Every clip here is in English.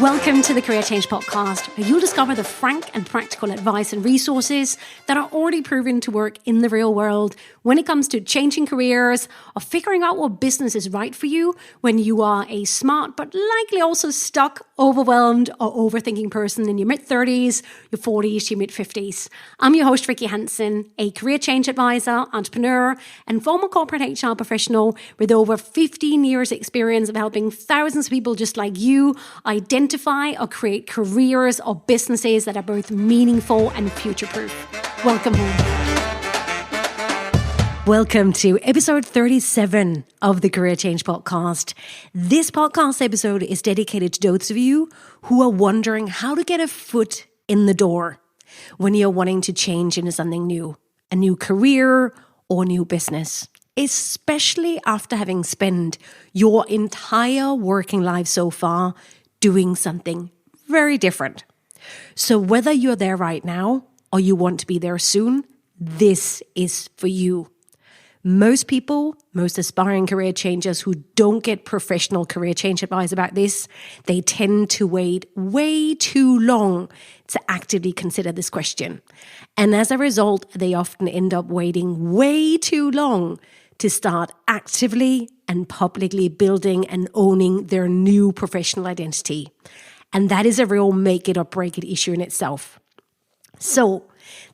Welcome to the Career Change Podcast, where you'll discover the frank and practical advice and resources that are already proven to work in the real world when it comes to changing careers or figuring out what business is right for you when you are a smart but likely also stuck, overwhelmed, or overthinking person in your mid-30s, your 40s, your mid-50s. I'm your host, Rikke Hansen, a career change advisor, entrepreneur, and former corporate HR professional with over 15 years experience of helping thousands of people just like you identify or create careers or businesses that are both meaningful and future-proof. Welcome home. Welcome to episode 37 of the Career Change Podcast. This podcast episode is dedicated to those of you who are wondering how to get a foot in the door when you're wanting to change into something new, a new career or new business, especially after having spent your entire working life so far doing something very different. So whether you're there right now or you want to be there soon, this is for you. Most people, most aspiring career changers who don't get professional career change advice about this, they tend to wait way too long to actively consider this question. And as a result, they often end up waiting way too long to start actively and publicly building and owning their new professional identity. And that is a real make it or break it issue in itself. So,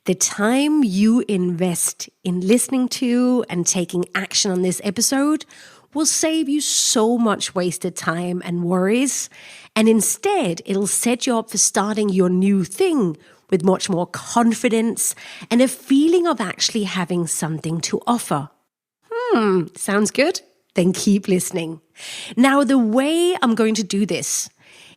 the time you invest in listening to and taking action on this episode will save you so much wasted time and worries. And instead, it'll set you up for starting your new thing with much more confidence and a feeling of actually having something to offer. Sounds good? Then keep listening. Now, the way I'm going to do this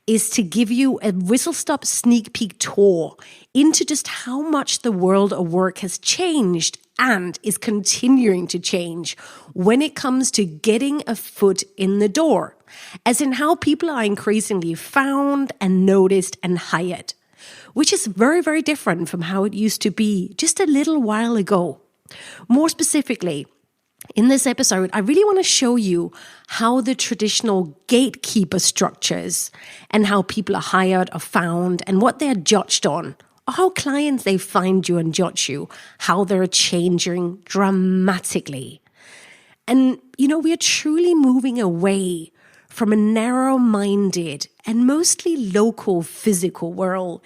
is to give you a whistle-stop sneak peek tour into just how much the world of work has changed and is continuing to change when it comes to getting a foot in the door, as in how people are increasingly found and noticed and hired, which is very, very different from how it used to be just a little while ago. More specifically, in this episode, I really want to show you how the traditional gatekeeper structures and how people are hired or found and what they're judged on, or how clients they find you and judge you, how they're changing dramatically. And, we are truly moving away from a narrow-minded and mostly local physical world,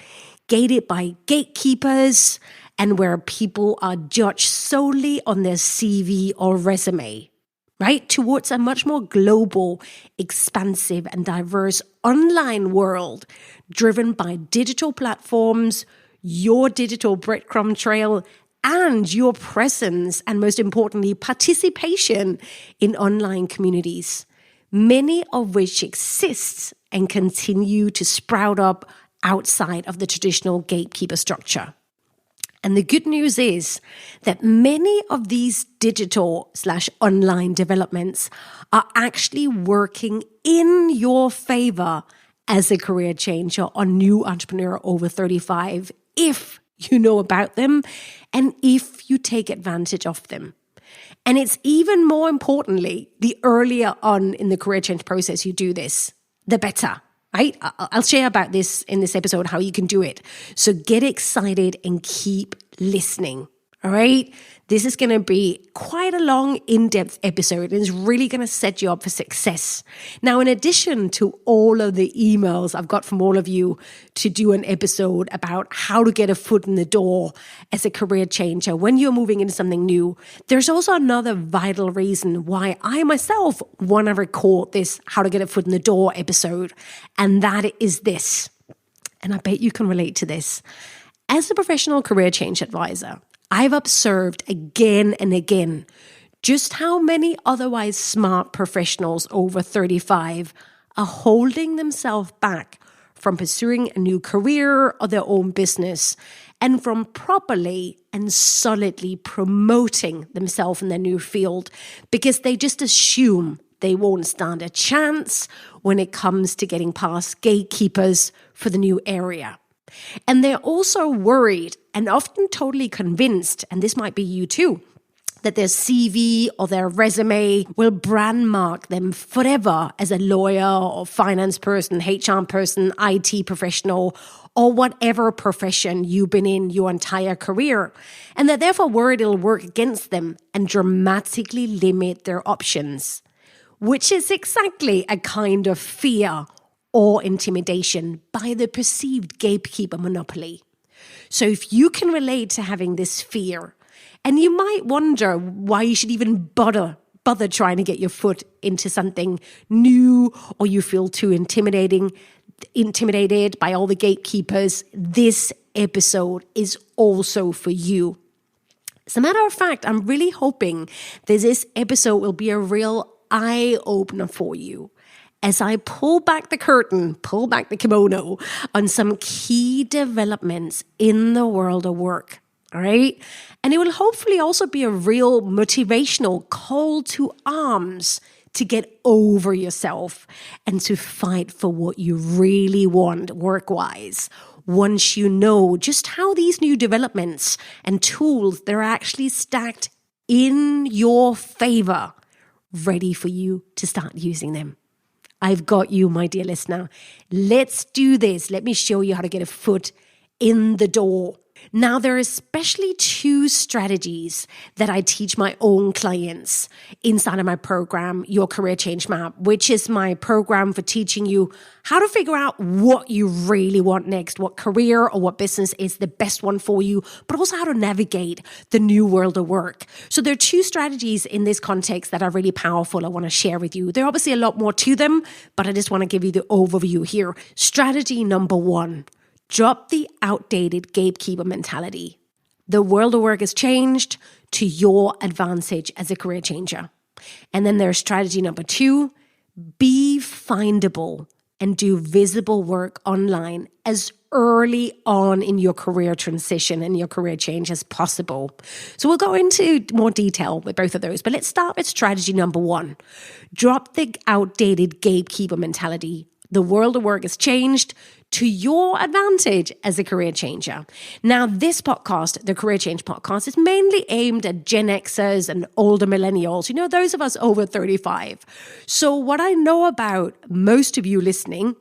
gated by gatekeepers, and where people are judged solely on their CV or resume, right? Towards a much more global, expansive, and diverse online world driven by digital platforms, your digital breadcrumb trail, and your presence, and most importantly, participation in online communities, many of which exist and continue to sprout up outside of the traditional gatekeeper structure. And the good news is that many of these digital/online developments are actually working in your favor as a career changer or new entrepreneur over 35, if you know about them and if you take advantage of them. And it's even more importantly, the earlier on in the career change process you do this, the better. Right? I'll share about this in this episode, how you can do it. So get excited and keep listening. All right? This is going to be quite a long, in-depth episode, and it's really going to set you up for success. Now, in addition to all of the emails I've got from all of you to do an episode about how to get a foot in the door as a career changer when you're moving into something new, there's also another vital reason why I myself want to record this How to Get a Foot in the Door episode, and that is this. And I bet you can relate to this. As a professional career change advisor, I've observed again and again just how many otherwise smart professionals over 35 are holding themselves back from pursuing a new career or their own business and from properly and solidly promoting themselves in their new field because they just assume they won't stand a chance when it comes to getting past gatekeepers for the new area. And they're also worried and often totally convinced, and this might be you too, that their CV or their resume will brand mark them forever as a lawyer or finance person, HR person, IT professional, or whatever profession you've been in your entire career. And they're therefore worried it'll work against them and dramatically limit their options, which is exactly a kind of fear or intimidation by the perceived gatekeeper monopoly. So if you can relate to having this fear, and you might wonder why you should even bother trying to get your foot into something new, or you feel too intimidated by all the gatekeepers, this episode is also for you. As a matter of fact, I'm really hoping that this episode will be a real eye-opener for you as I pull back the curtain, pull back the kimono on some key developments in the world of work. All right. And it will hopefully also be a real motivational call to arms to get over yourself and to fight for what you really want work-wise. Once you know just how these new developments and tools, they're actually stacked in your favor, ready for you to start using them. I've got you, my dear listener. Let's do this. Let me show you how to get a foot in the door. Now, there are especially two strategies that I teach my own clients inside of my program, Your Career Change Map, which is my program for teaching you how to figure out what you really want next, what career or what business is the best one for you, but also how to navigate the new world of work. So there are two strategies in this context that are really powerful I want to share with you. There are obviously a lot more to them, but I just want to give you the overview here. Strategy number one. Drop the outdated gatekeeper mentality. The world of work has changed to your advantage as a career changer. And then there's strategy number two, be findable and do visible work online as early on in your career transition and your career change as possible. So we'll go into more detail with both of those, but let's start with strategy number one. Drop the outdated gatekeeper mentality. The world of work has changed to your advantage as a career changer. Now, this podcast, the Career Change Podcast, is mainly aimed at Gen Xers and older millennials, those of us over 35. So what I know about most of you listening,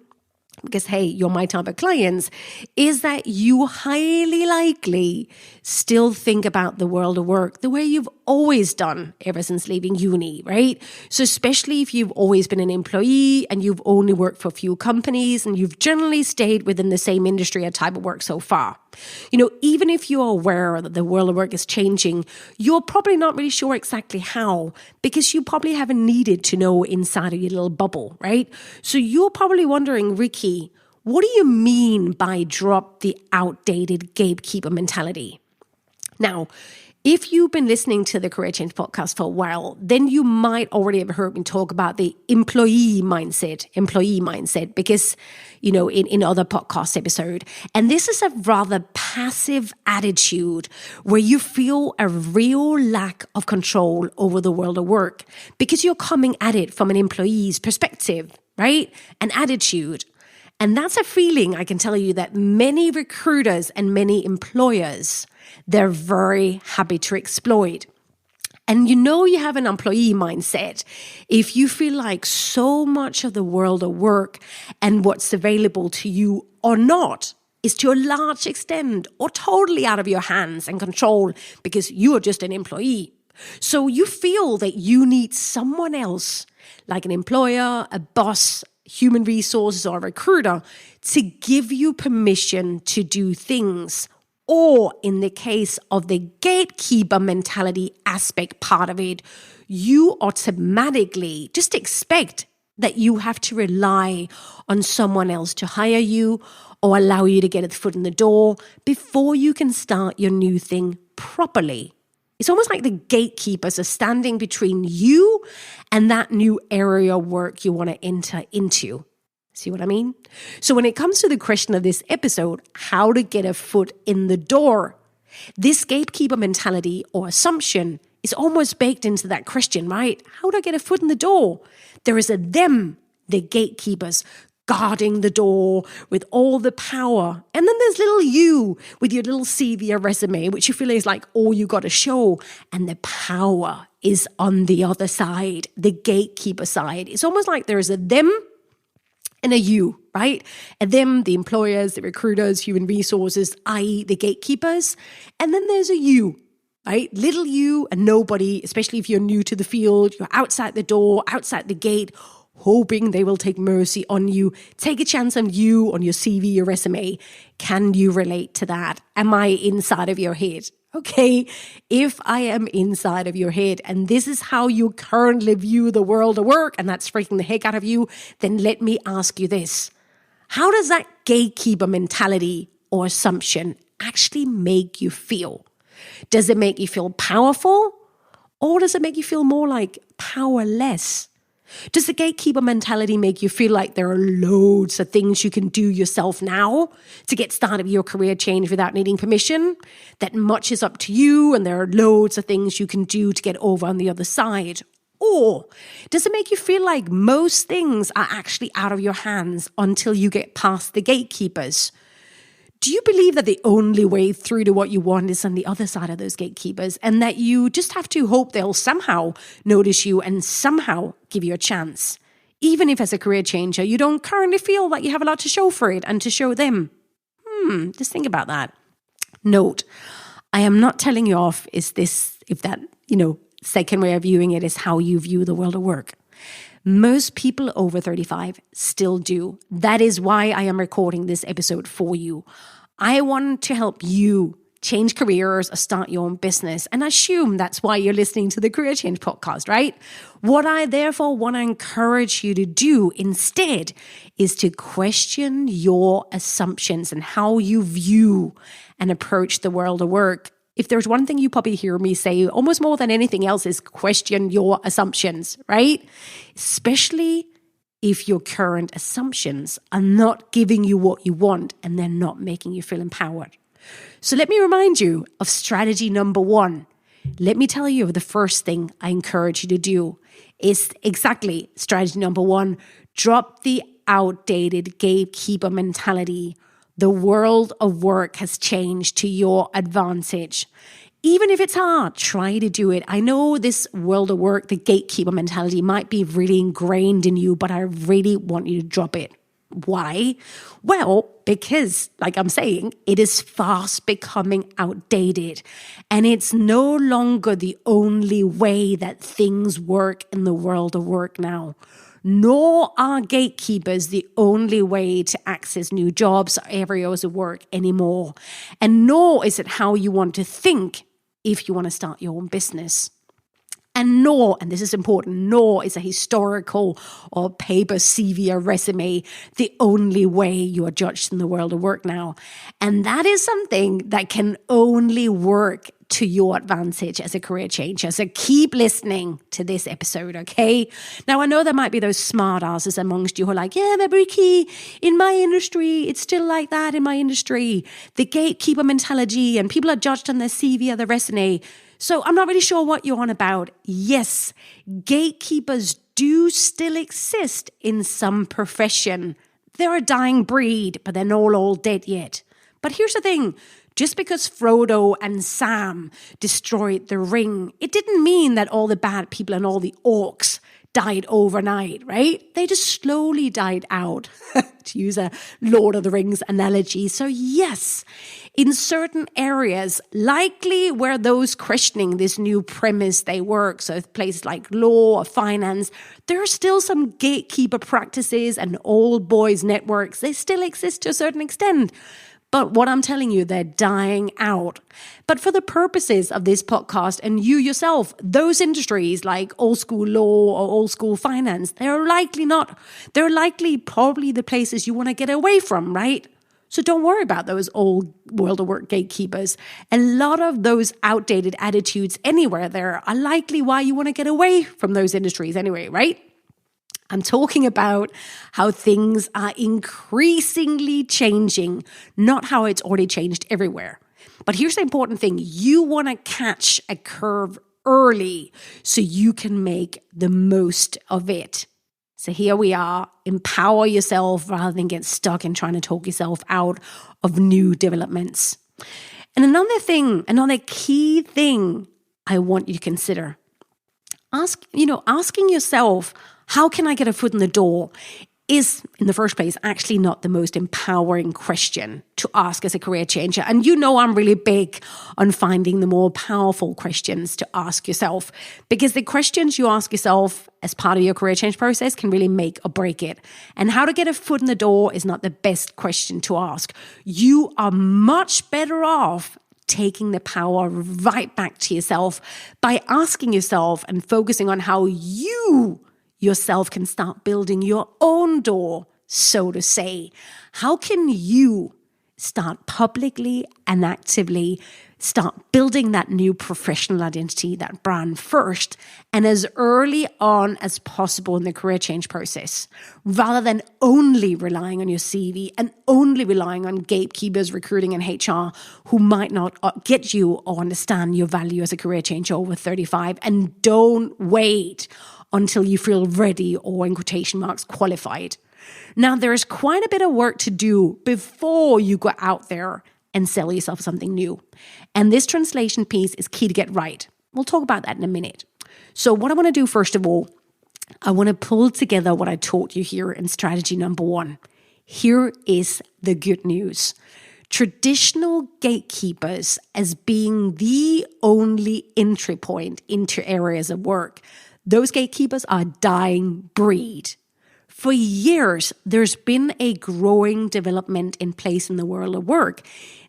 because, hey, you're my type of clients, is that you highly likely still think about the world of work the way you've always done ever since leaving uni, right? So especially if you've always been an employee and you've only worked for a few companies and you've generally stayed within the same industry or type of work so far. Even if you're aware that the world of work is changing, you're probably not really sure exactly how, because you probably haven't needed to know inside of your little bubble, right? So you're probably wondering, Rikke, what do you mean by drop the outdated gatekeeper mentality? Now, if you've been listening to the Career Change Podcast for a while, then you might already have heard me talk about the employee mindset, because, in other podcast episode. And this is a rather passive attitude where you feel a real lack of control over the world of work because you're coming at it from an employee's perspective, right? An attitude. And that's a feeling, I can tell you, that many recruiters and many employers, they're very happy to exploit. And you have an employee mindset if you feel like so much of the world of work and what's available to you or not is to a large extent or totally out of your hands and control because you are just an employee. So you feel that you need someone else, like an employer, a boss, human resources, or a recruiter, to give you permission to do things. Or in the case of the gatekeeper mentality aspect part of it, you automatically just expect that you have to rely on someone else to hire you or allow you to get a foot in the door before you can start your new thing properly. It's almost like the gatekeepers are standing between you and that new area of work you want to enter into. See what I mean? So when it comes to the question of this episode, how to get a foot in the door, this gatekeeper mentality or assumption is almost baked into that question, right? How do I get a foot in the door? There is a them, the gatekeepers, guarding the door with all the power. And then there's little you with your little CV or resume, which you feel is like all you got to show. And the power is on the other side, the gatekeeper side. It's almost like there's a them and a you, right? And them, the employers, the recruiters, human resources, i.e. the gatekeepers. And then there's a you, right? Little you and nobody, especially if you're new to the field, you're outside the door, outside the gate, hoping they will take mercy on you, take a chance on you, on your CV, your resume. Can you relate to that? Am I inside of your head? Okay, if I am inside of your head and this is how you currently view the world of work and that's freaking the heck out of you, then let me ask you this. How does that gatekeeper mentality or assumption actually make you feel? Does it make you feel powerful or does it make you feel more like powerless? Does the gatekeeper mentality make you feel like there are loads of things you can do yourself now to get started your career change without needing permission? That much is up to you and there are loads of things you can do to get over on the other side? Or does it make you feel like most things are actually out of your hands until you get past the gatekeepers? Do you believe that the only way through to what you want is on the other side of those gatekeepers and that you just have to hope they'll somehow notice you and somehow give you a chance? Even if as a career changer, you don't currently feel like you have a lot to show for it and to show them. Just think about that. Note, I am not telling you off if that, second way of viewing it is how you view the world of work. Most people over 35 still do. That is why I am recording this episode for you. I want to help you change careers or start your own business. And I assume that's why you're listening to the Career Change podcast, right? What I therefore want to encourage you to do instead is to question your assumptions and how you view and approach the world of work. If there's one thing you probably hear me say almost more than anything else is question your assumptions, right? Especially if your current assumptions are not giving you what you want and they're not making you feel empowered. So let me remind you of strategy number 1. Let me tell you the first thing I encourage you to do is exactly strategy number 1. Drop the outdated gatekeeper mentality. The world of work has changed to your advantage. Even if it's hard, try to do it. I know this world of work, the gatekeeper mentality might be really ingrained in you, but I really want you to drop it. Why? Well, because, like I'm saying, it is fast becoming outdated. And it's no longer the only way that things work in the world of work now. Nor are gatekeepers the only way to access new jobs or areas of work anymore. And nor is it how you want to think if you want to start your own business. And nor, and this is important, nor is a historical or paper CV or resume the only way you are judged in the world of work now. And that is something that can only work to your advantage as a career changer. So keep listening to this episode, okay? Now, I know there might be those smart asses amongst you who are like, yeah, but Rikke, in my industry, it's still like that in my industry. The gatekeeper mentality and people are judged on their CV or their resume. So I'm not really sure what you're on about. Yes, gatekeepers do still exist in some profession. They're a dying breed, but they're not all dead yet. But here's the thing. Just because Frodo and Sam destroyed the ring, it didn't mean that all the bad people and all the orcs died overnight, right? They just slowly died out, to use a Lord of the Rings analogy. So yes, in certain areas, likely where those questioning this new premise they work, so places like law or finance, there are still some gatekeeper practices and old boys networks. They still exist to a certain extent. But what I'm telling you, they're dying out. But for the purposes of this podcast and you yourself, those industries like old school law or old school finance, they're likely probably the places you want to get away from, right? So don't worry about those old world of work gatekeepers. A lot of those outdated attitudes anywhere there are likely why you want to get away from those industries anyway, right? I'm talking about how things are increasingly changing, not how it's already changed everywhere. But here's the important thing. You want to catch a curve early so you can make the most of it. Does So here we are, empower yourself rather than get stuck in trying to talk yourself out of new developments. And another key thing I want you to consider, asking yourself, how can I get a foot in the door, is in the first place actually not the most empowering question to ask as a career changer. And I'm really big on finding the more powerful questions to ask yourself, because the questions you ask yourself as part of your career change process can really make or break it. And how to get a foot in the door is not the best question to ask. You are much better off taking the power right back to yourself by asking yourself and focusing on how you yourself can start building your own door, so to say. How can you start publicly and actively start building that new professional identity, that brand first, and as early on as possible in the career change process, rather than only relying on your CV and only relying on gatekeepers, recruiting, and HR who might not get you or understand your value as a career changer over 35. And don't wait until you feel ready or, in quotation marks, qualified. Now, there's quite a bit of work to do before you go out there and sell yourself something new. And this translation piece is key to get right. We'll talk about that in a minute. So what I want to do, first of all, I want to pull together what I taught you here in strategy number 1. Here is the good news. Traditional gatekeepers as being the only entry point into areas of work, those gatekeepers are a dying breed. For years, there's been a growing development in place in the world of work,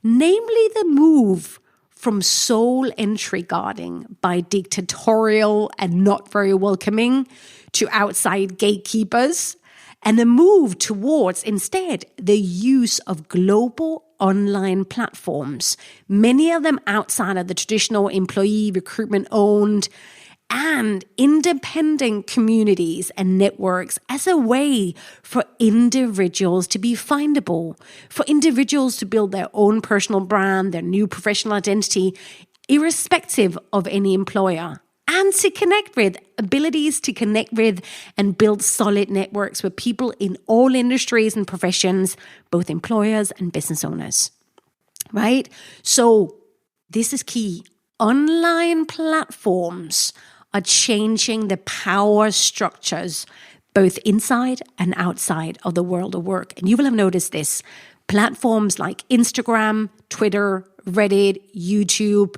namely the move from sole entry guarding by dictatorial and not very welcoming to outside gatekeepers, and a move towards, instead, the use of global online platforms, many of them outside of the traditional employee recruitment-owned and independent communities and networks as a way for individuals to be findable, for individuals to build their own personal brand, their new professional identity, irrespective of any employer, and to connect with, abilities to connect with and build solid networks with people in all industries and professions, both employers and business owners, right? So this is key. Online platforms are changing the power structures both inside and outside of the world of work. And you will have noticed this. Platforms like Instagram, Twitter, Reddit, YouTube,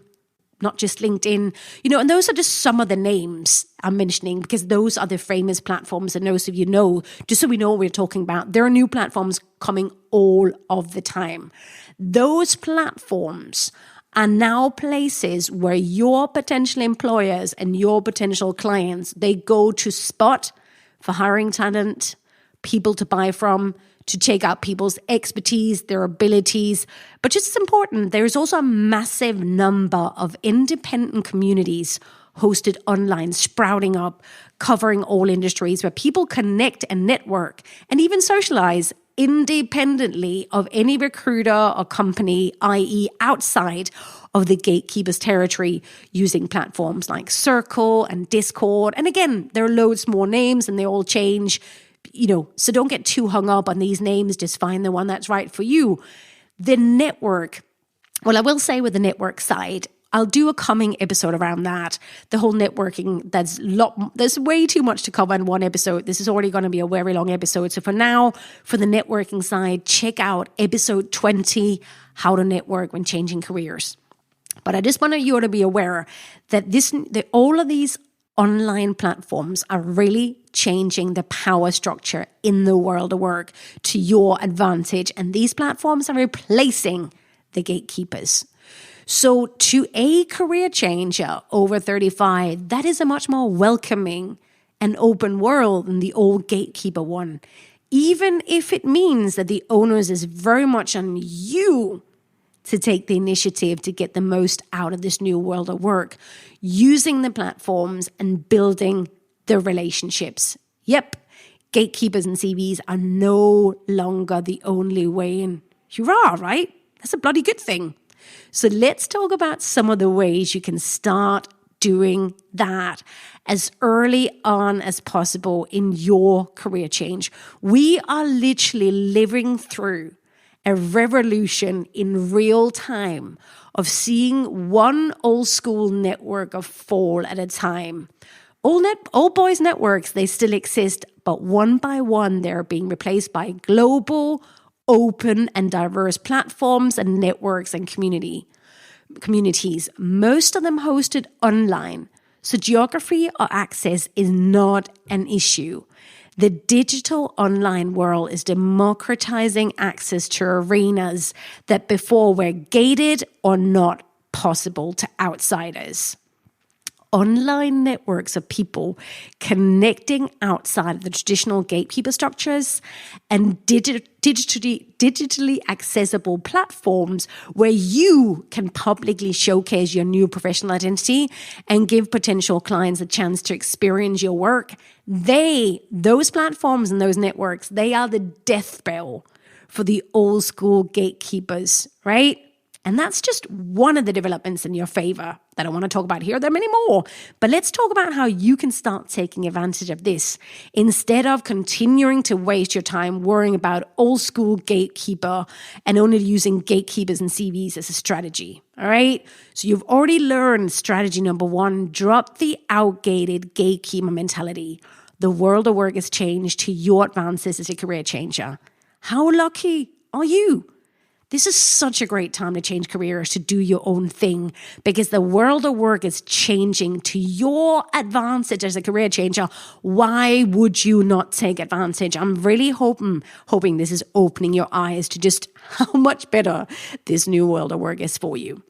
not just LinkedIn, and those are just some of the names I'm mentioning because those are the famous platforms and most of you know, just so we know what we're talking about. There are new platforms coming all of the time. Those platforms are now places where your potential employers and your potential clients, they go to spot for hiring talent, people to buy from, to check out people's expertise, their abilities. But just as important, there's also a massive number of independent communities hosted online, sprouting up, covering all industries where people connect and network and even socialize independently of any recruiter or company, i.e. outside of the gatekeeper's territory, using platforms like Circle and Discord. And again, there are loads more names and they all change, so don't get too hung up on these names. Just find the one that's right for you. The network, well, I will say with the network side, I'll do a coming episode around that. The whole networking, there's way too much to cover in one episode. This is already going to be a very long episode. So for now, for the networking side, check out episode 20, How to Network When Changing Careers. But I just want you to be aware that all of these online platforms are really changing the power structure in the world of work to your advantage. And these platforms are replacing the gatekeepers. So to a career changer over 35, that is a much more welcoming and open world than the old gatekeeper one. Even if it means that the onus is very much on you to take the initiative to get the most out of this new world of work, using the platforms and building the relationships. Yep, gatekeepers and CVs are no longer the only way in. Hurrah, right? That's a bloody good thing. So let's talk about some of the ways you can start doing that as early on as possible in your career change. We are literally living through a revolution in real time of seeing one old school network of fall at a time. Old boys networks, they still exist, but one by one, they're being replaced by global, open, and diverse platforms and networks and communities, most of them hosted online. So geography or access is not an issue. The digital online world is democratizing access to arenas that before were gated or not possible to outsiders. Online networks of people connecting outside of the traditional gatekeeper structures and digitally accessible platforms where you can publicly showcase your new professional identity and give potential clients a chance to experience your work. Those platforms and those networks, they are the death bell for the old school gatekeepers, right? And that's just one of the developments in your favor that I want to talk about here. There are many more, but let's talk about how you can start taking advantage of this instead of continuing to waste your time worrying about old school gatekeeper and only using gatekeepers and CVs as a strategy. All right. So you've already learned strategy number 1, drop the outdated gatekeeper mentality. The world of work has changed to your advances as a career changer. How lucky are you? This is such a great time to change careers, to do your own thing, because the world of work is changing to your advantage as a career changer. Why would you not take advantage? I'm really hoping this is opening your eyes to just how much better this new world of work is for you.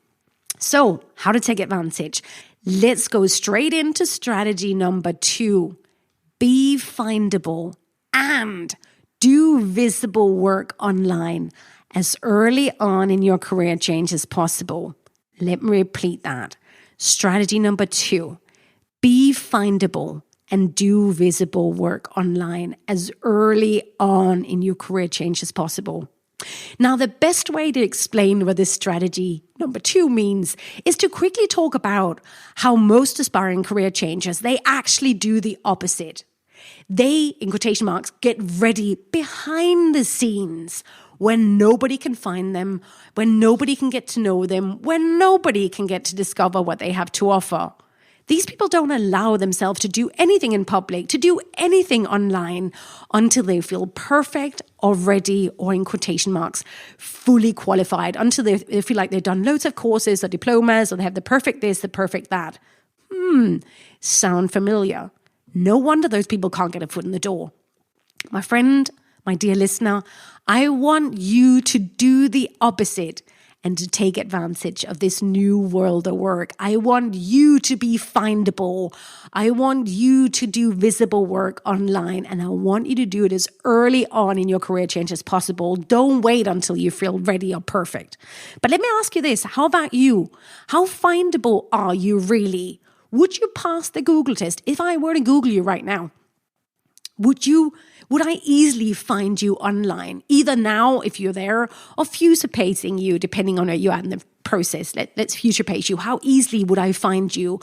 So, how to take advantage? Let's go straight into strategy number 2. Be findable and do visible work online as early on in your career change as possible. Let me repeat that. Strategy number 2, be findable and do visible work online as early on in your career change as possible. Now, the best way to explain what this strategy number 2 means is to quickly talk about how most aspiring career changers, they actually do the opposite. They, in quotation marks, get ready behind the scenes when nobody can find them, when nobody can get to know them, when nobody can get to discover what they have to offer. These people don't allow themselves to do anything in public, to do anything online until they feel perfect or ready, or in quotation marks, fully qualified, until they feel like they've done loads of courses or diplomas, or they have the perfect this, the perfect that. Sound familiar? No wonder those people can't get a foot in the door. My friend, my dear listener, I want you to do the opposite and to take advantage of this new world of work. I want you to be findable. I want you to do visible work online, and I want you to do it as early on in your career change as possible. Don't wait until you feel ready or perfect. But let me ask you this. How about you? How findable are you really? Would you pass the Google test? If I were to Google you right now, would I easily find you online, either now if you're there, or future pacing you, depending on where you are in the process? Let's future pace you. How easily would I find you?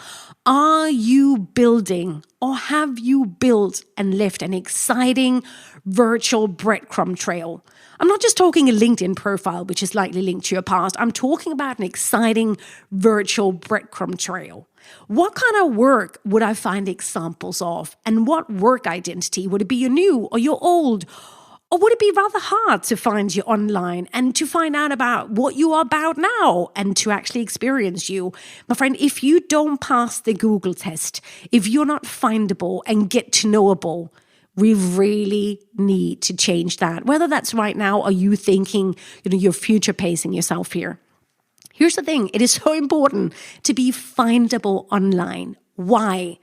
Are you building, or have you built and left an exciting virtual breadcrumb trail? I'm not just talking a LinkedIn profile, which is likely linked to your past. I'm talking about an exciting virtual breadcrumb trail. What kind of work would I find examples of? And what work identity? Would it be your new or your old? Or would it be rather hard to find you online and to find out about what you are about now and to actually experience you? My friend, if you don't pass the Google test, if you're not findable and get to knowable, we really need to change that. Whether that's right now or you thinking, you're future pacing yourself here. Here's the thing. It is so important to be findable online. Why?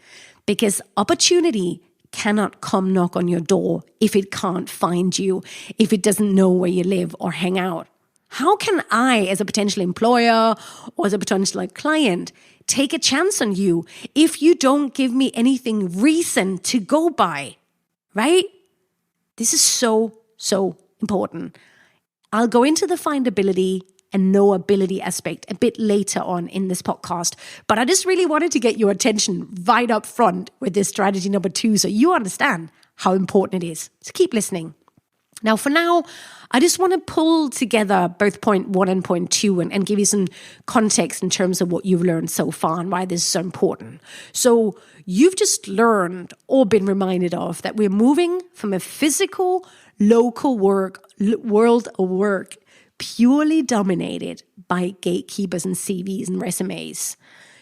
Because opportunity cannot come knock on your door if it can't find you, if it doesn't know where you live or hang out. How can I, as a potential employer or as a potential client, take a chance on you if you don't give me anything recent to go by? Right? This is so important. I'll go into the findability and knowability aspect a bit later on in this podcast. But I just really wanted to get your attention right up front with this strategy number 2 so you understand how important it is. So keep listening. Now, for now, I just want to pull together both point 1 and point 2 and give you some context in terms of what you've learned so far and why this is so important. So you've just learned or been reminded of that we're moving from a physical, local world of work purely dominated by gatekeepers and CVs and resumes.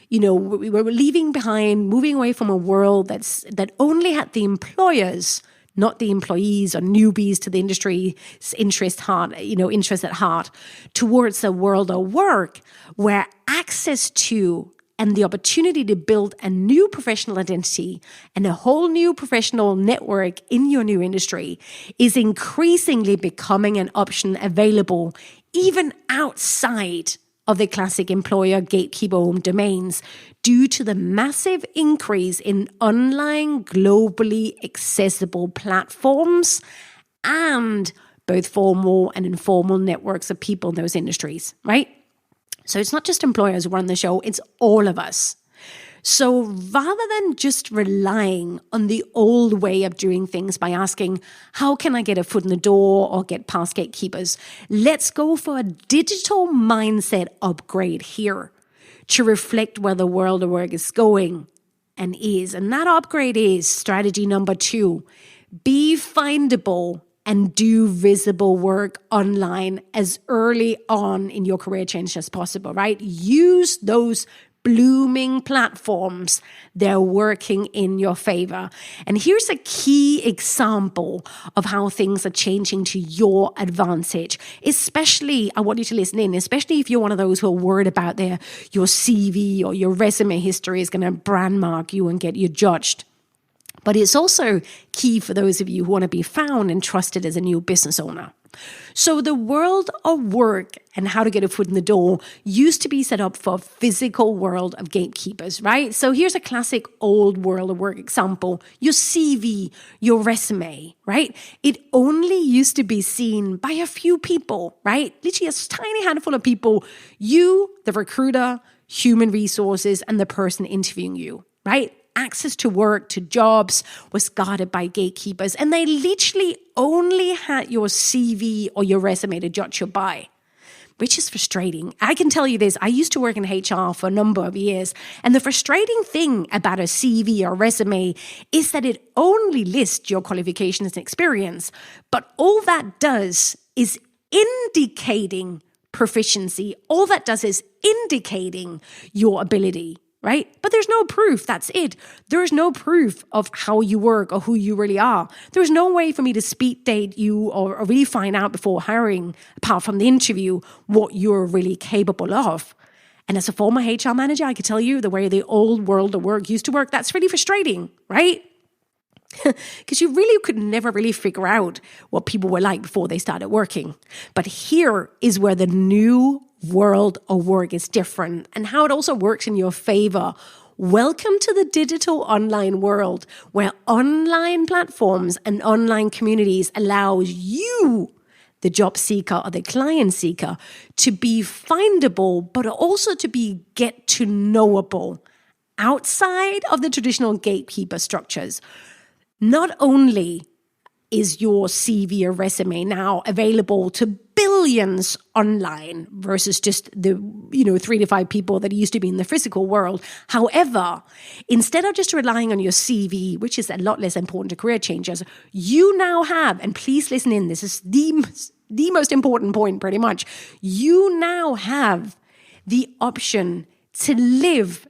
You know, we're leaving behind, moving away from a world that only had the employers, not the employees or newbies to the industry's interest at heart, towards a world of work where access to and the opportunity to build a new professional identity and a whole new professional network in your new industry is increasingly becoming an option available even outside of the classic employer gatekeeper-owned domains due to the massive increase in online globally accessible platforms and both formal and informal networks of people in those industries, right? So it's not just employers who run the show, it's all of us. So rather than just relying on the old way of doing things by asking, how can I get a foot in the door or get past gatekeepers? Let's go for a digital mindset upgrade here to reflect where the world of work is going and is. And that upgrade is strategy number 2. Be findable and do visible work online as early on in your career change as possible, right? Use those blooming platforms. They're working in your favor. And here's a key example of how things are changing to your advantage. Especially, I want you to listen in, especially if you're one of those who are worried about your CV or your resume history is going to brand mark you and get you judged. But it's also key for those of you who want to be found and trusted as a new business owner. So the world of work and how to get a foot in the door used to be set up for a physical world of gatekeepers, right? So here's a classic old world of work example. Your CV, your resume, right? It only used to be seen by a few people, right? Literally a tiny handful of people. You, the recruiter, human resources, and the person interviewing you, right? Access to work, to jobs was guarded by gatekeepers, and they literally only had your CV or your resume to judge you by, which is frustrating. I can tell you this, I used to work in HR for a number of years, and the frustrating thing about a CV or resume is that it only lists your qualifications and experience, but all that does is indicating proficiency. All that does is indicating your ability. Right? But there's no proof. That's it. There's no proof of how you work or who you really are. There's no way for me to speed date you or really find out before hiring, apart from the interview, what you're really capable of. And as a former HR manager, I could tell you the way the old world of work used to work, that's really frustrating, right? Because you really could never really figure out what people were like before they started working. But here is where the new world of work is different and how it also works in your favor. Welcome to the digital online world where online platforms and online communities allows you, the job seeker or the client seeker, to be findable, but also to be get to knowable outside of the traditional gatekeeper structures. Not only is your CV or resume now available to billions online versus just the 3 to 5 people that used to be in the physical world. However, instead of just relying on your CV, which is a lot less important to career changers, you now have, and please listen in, this is the most important point pretty much, you now have the option to live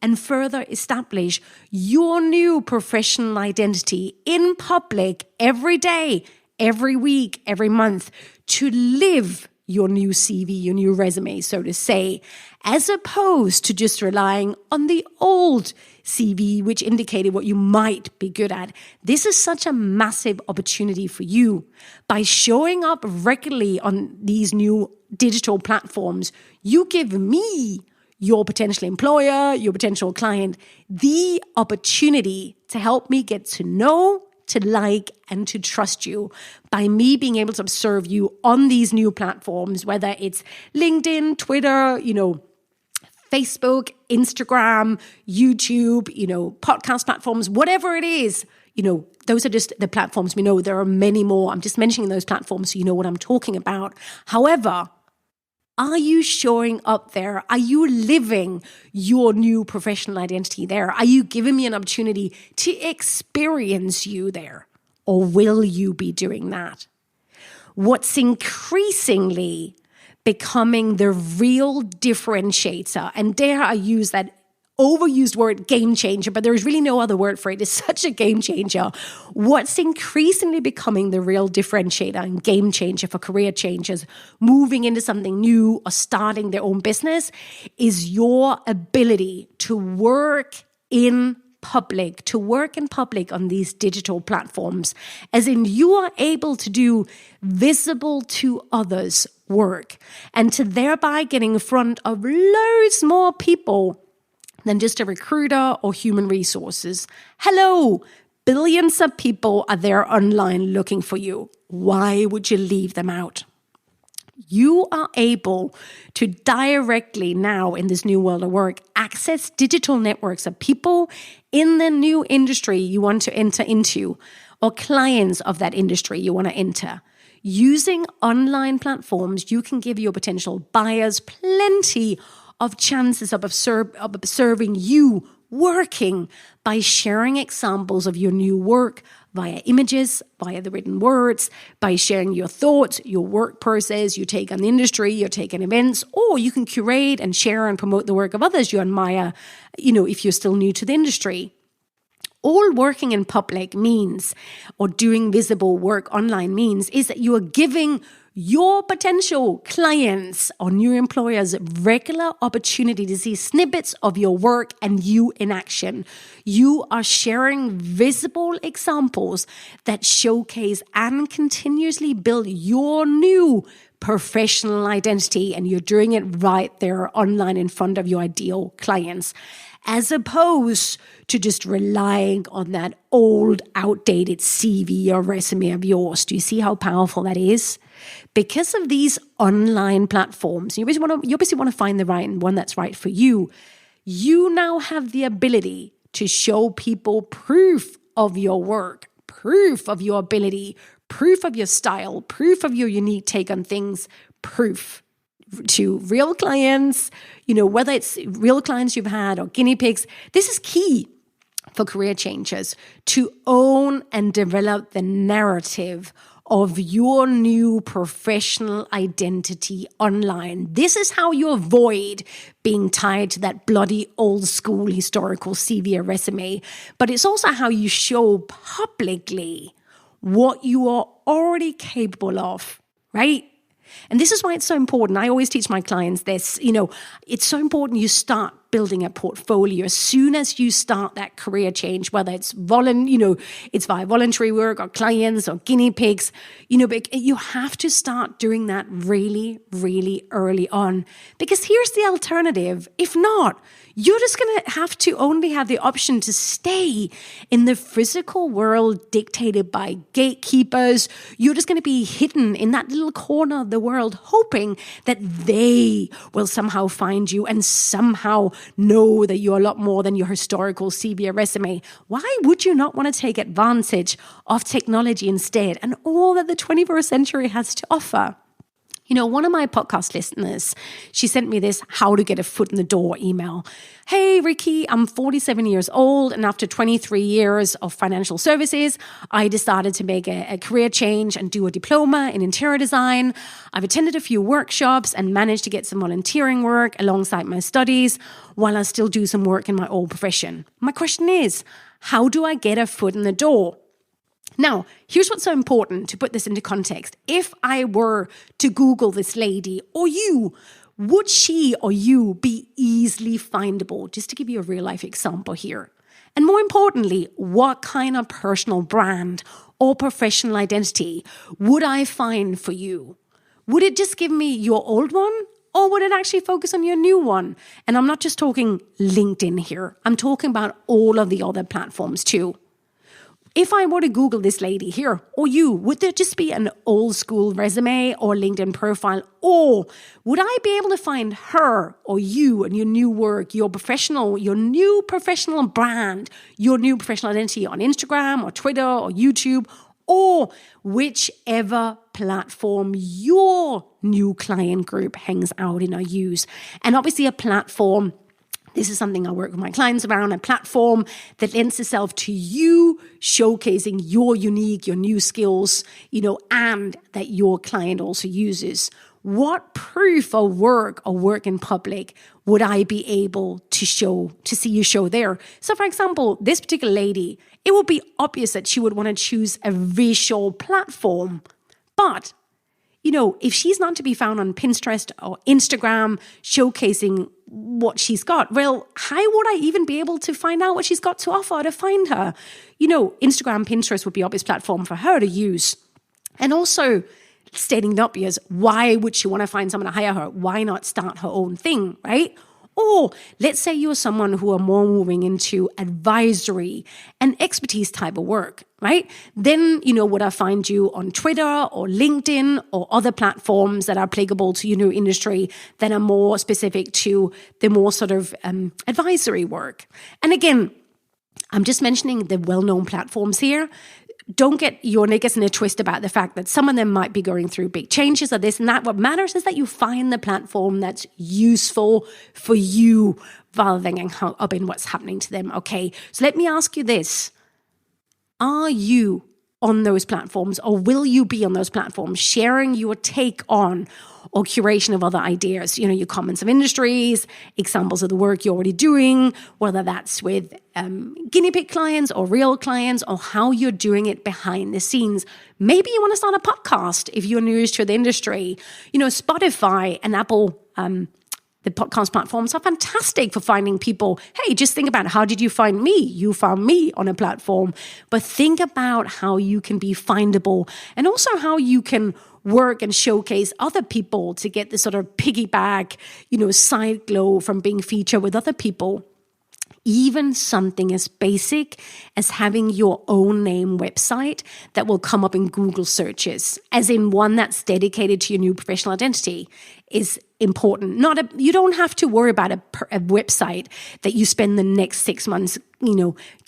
and further establish your new professional identity in public every day, every week, every month, to live your new CV, your new resume, so to say, as opposed to just relying on the old CV, which indicated what you might be good at. This is such a massive opportunity for you. By showing up regularly on these new digital platforms, you give me, your potential employer, your potential client, the opportunity to help me get to know, to like, and to trust you by me being able to observe you on these new platforms, whether it's LinkedIn, Twitter, Facebook, Instagram, YouTube, podcast platforms, whatever it is, those are just the platforms we know. There are many more. I'm just mentioning those platforms so you know what I'm talking about. However, are you showing up there? Are you living your new professional identity there? Are you giving me an opportunity to experience you there? Or will you be doing that? What's increasingly becoming the real differentiator, and dare I use that overused word game changer, but there's really no other word for it. It's such a game changer. What's increasingly becoming the real differentiator and game changer for career changers moving into something new or starting their own business is your ability to work in public on these digital platforms, as in you are able to do visible to others work and to thereby get in front of loads more people than just a recruiter or human resources. Hello, billions of people are there online looking for you. Why would you leave them out? You are able to directly now in this new world of work access digital networks of people in the new industry you want to enter into or clients of that industry you want to enter. Using online platforms, you can give your potential buyers plenty of chances of observing you working by sharing examples of your new work via images, via the written words, by sharing your thoughts, your work process, your take on the industry, your take on events, or you can curate and share and promote the work of others you admire, if you're still new to the industry. All working in public means, or doing visible work online means, is that you are giving your potential clients or new employers regular opportunity to see snippets of your work and you in action. You are sharing visible examples that showcase and continuously build your new professional identity, and you're doing it right there online in front of your ideal clients, as opposed to just relying on that old, outdated CV or resume of yours. Do you see how powerful that is? Because of these online platforms, you obviously want to find the right one that's right for you. You now have the ability to show people proof of your work, proof of your ability, proof of your style, proof of your unique take on things, proof to real clients, whether it's real clients you've had or guinea pigs. This is key for career changers to own and develop the narrative of your new professional identity online. This is how you avoid being tied to that bloody old school historical CV or resume. But it's also how you show publicly what you are already capable of, right? And this is why it's so important. I always teach my clients this, it's so important you start building a portfolio as soon as you start that career change, whether it's it's via voluntary work or clients or guinea pigs, but you have to start doing that really, really early on. Because here's the alternative. If not, you're just going to have to only have the option to stay in the physical world dictated by gatekeepers. You're just going to be hidden in that little corner of the world, hoping that they will somehow find you and somehow know that you're a lot more than your historical CV or resume. Why would you not want to take advantage of technology instead and all that the 21st century has to offer? One of my podcast listeners, she sent me this how to get a foot in the door email. Hey, Rikke, I'm 47 years old, and after 23 years of financial services, I decided to make a career change and do a diploma in interior design. I've attended a few workshops and managed to get some volunteering work alongside my studies while I still do some work in my old profession. My question is, how do I get a foot in the door? Now, here's what's so important to put this into context. If I were to Google this lady or you, would she or you be easily findable? Just to give you a real life example here. And more importantly, what kind of personal brand or professional identity would I find for you? Would it just give me your old one? Or would it actually focus on your new one? And I'm not just talking LinkedIn here. I'm talking about all of the other platforms too. If I were to Google this lady here or you, would there just be an old school resume or LinkedIn profile? Or would I be able to find her or you and your new work, your new professional brand, your new professional identity on Instagram or Twitter or YouTube, or whichever platform your new client group hangs out in or use? And obviously a platform, this is something I work with my clients around, a platform that lends itself to you showcasing your new skills, and that your client also uses. What proof of work or work in public would I be able to see you show there? So for example, this particular lady, it would be obvious that she would want to choose a visual platform. But if she's not to be found on Pinterest or Instagram showcasing what she's got, well, how would I even be able to find out what she's got to offer to find her? Instagram, Pinterest would be an obvious platform for her to use. And also, stating the obvious, why would she want to find someone to hire her? Why not start her own thing, right? Or let's say you're someone who are more moving into advisory and expertise type of work, right? Then, would I find you on Twitter or LinkedIn or other platforms that are applicable to your new industry that are more specific to the more sort of advisory work? And again, I'm just mentioning the well-known platforms here. Don't get your knickers in a twist about the fact that some of them might be going through big changes or this and that. What matters is that you find the platform that's useful for you rather than getting hung up in what's happening to them. Okay, so let me ask you this. Are you on those platforms, or will you be on those platforms sharing your take on or curation of other ideas? Your comments of industries, examples of the work you're already doing, whether that's with guinea pig clients or real clients, or how you're doing it behind the scenes. Maybe you want to start a podcast if you're new to the industry. Spotify and Apple, the podcast platforms are fantastic for finding people. Hey, just think about, how did you find me? You found me on a platform. But think about how you can be findable, and also how you can work and showcase other people to get this sort of piggyback, side glow from being featured with other people. Even something as basic as having your own name website that will come up in Google searches, as in one that's dedicated to your new professional identity, is important. You don't have to worry about a website that you spend the next 6 months,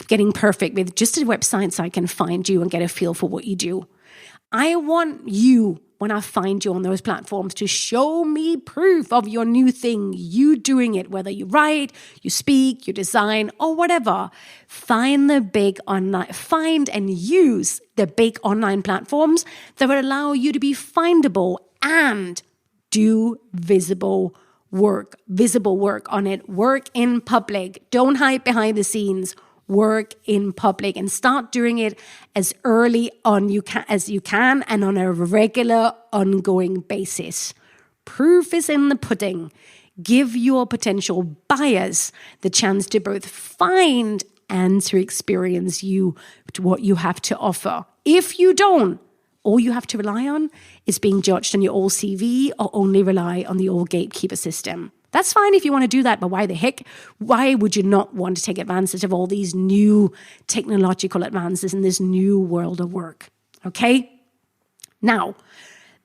getting perfect with. Just a website so I can find you and get a feel for what you do. I want you, when I find you on those platforms, to show me proof of your new thing, you doing it, whether you write, you speak, you design, or whatever. Find and use the big online platforms that will allow you to be findable and do visible work on it. Work in public. Don't hide behind the scenes. Work in public, and start doing it as early on as you can and on a regular, ongoing basis. Proof is in the pudding. Give your potential buyers the chance to both find and to experience what you have to offer. If you don't, all you have to rely on is being judged on your old CV, or only rely on the old gatekeeper system. That's fine if you want to do that, but why would you not want to take advantage of all these new technological advances in this new world of work? Okay? Now,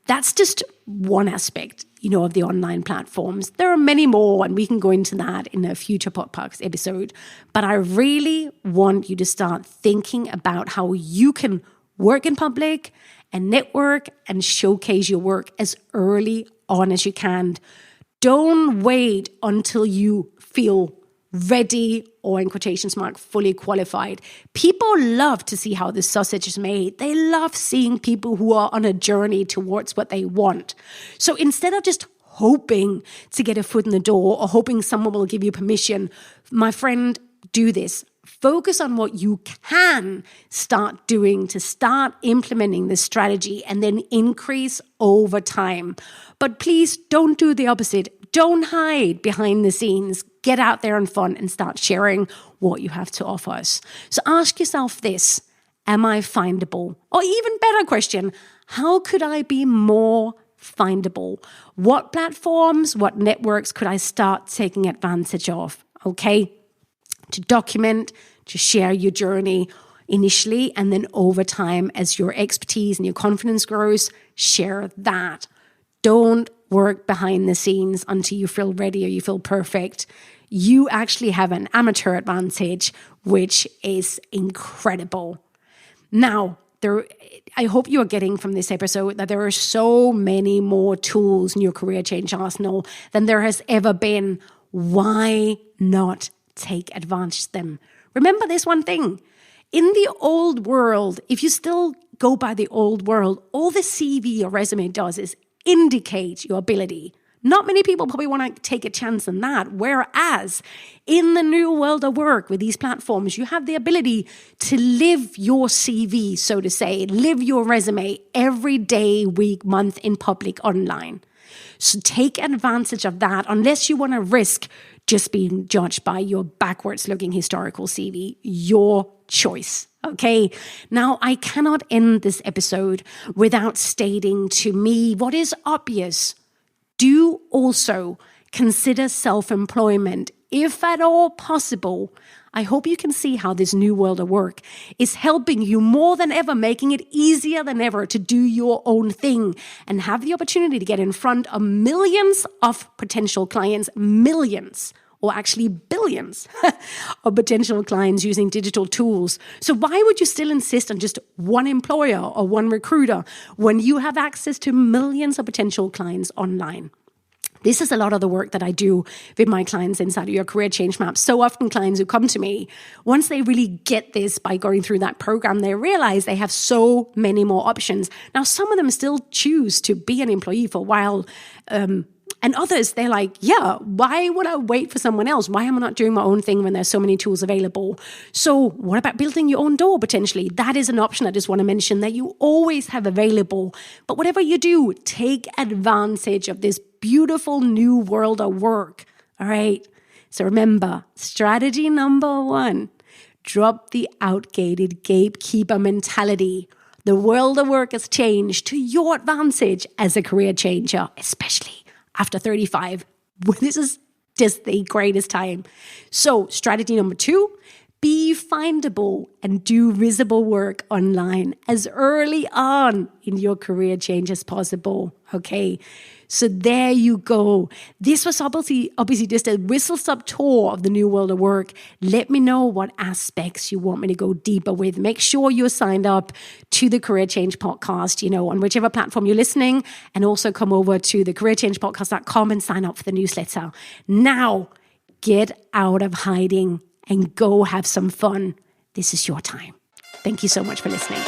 that's just one aspect, of the online platforms. There are many more, and we can go into that in a future podcast episode. But I really want you to start thinking about how you can work in public and network and showcase your work as early on as you can. Don't wait until you feel ready, or in quotations mark, fully qualified. People love to see how the sausage is made. They love seeing people who are on a journey towards what they want. So instead of just hoping to get a foot in the door or hoping someone will give you permission, my friend, do this. Focus on what you can start doing to start implementing this strategy, and then increase over time. But please don't do the opposite. Don't hide behind the scenes. Get out there and fun and start sharing what you have to offer us. So ask yourself this: am I findable? Or even better question, how could I be more findable? What platforms, what networks could I start taking advantage of? Okay? To document, to share your journey, initially, and then over time, as your expertise and your confidence grows, share that. Don't work behind the scenes until you feel ready or you feel perfect. You actually have an amateur advantage, which is incredible. Now, I hope you are getting from this episode that there are so many more tools in your career change arsenal than there has ever been. Why not take advantage of them? Remember this one thing. In the old world, if you still go by the old world, all the CV or resume does is indicate your ability. Not many people probably want to take a chance on that. Whereas in the new world of work with these platforms, you have the ability to live your CV, so to say, live your resume every day, week, month in public online. So take advantage of that unless you want to risk just being judged by your backwards looking historical CV. Your choice. Okay. Now, I cannot end this episode without stating to me what is obvious. Do also consider self-employment, if at all possible. I hope you can see how this new world of work is helping you more than ever, making it easier than ever to do your own thing and have the opportunity to get in front of millions of potential clients, millions, or actually billions of potential clients using digital tools. So why would you still insist on just one employer or one recruiter when you have access to millions of potential clients online? This is a lot of the work that I do with my clients inside of your career change map. So often clients who come to me, once they really get this by going through that program, they realize they have so many more options. Now, some of them still choose to be an employee for a while, and others, they're like, yeah, why would I wait for someone else? Why am I not doing my own thing when there's so many tools available? So what about building your own door potentially? That is an option I just want to mention that you always have available. But whatever you do, take advantage of this beautiful new world of work. All right. So remember, strategy number 1, drop the outdated gatekeeper mentality. The world of work has changed to your advantage as a career changer, especially after 35. This is just the greatest time. So strategy number 2, be findable and do visible work online as early on in your career change as possible. Okay. So there you go. This was obviously just a whistle-stop tour of the new world of work. Let me know what aspects you want me to go deeper with. Make sure you're signed up to the Career Change Podcast, on whichever platform you're listening, and also come over to the careerchangepodcast.com and sign up for the newsletter. Now, get out of hiding and go have some fun. This is your time. Thank you so much for listening.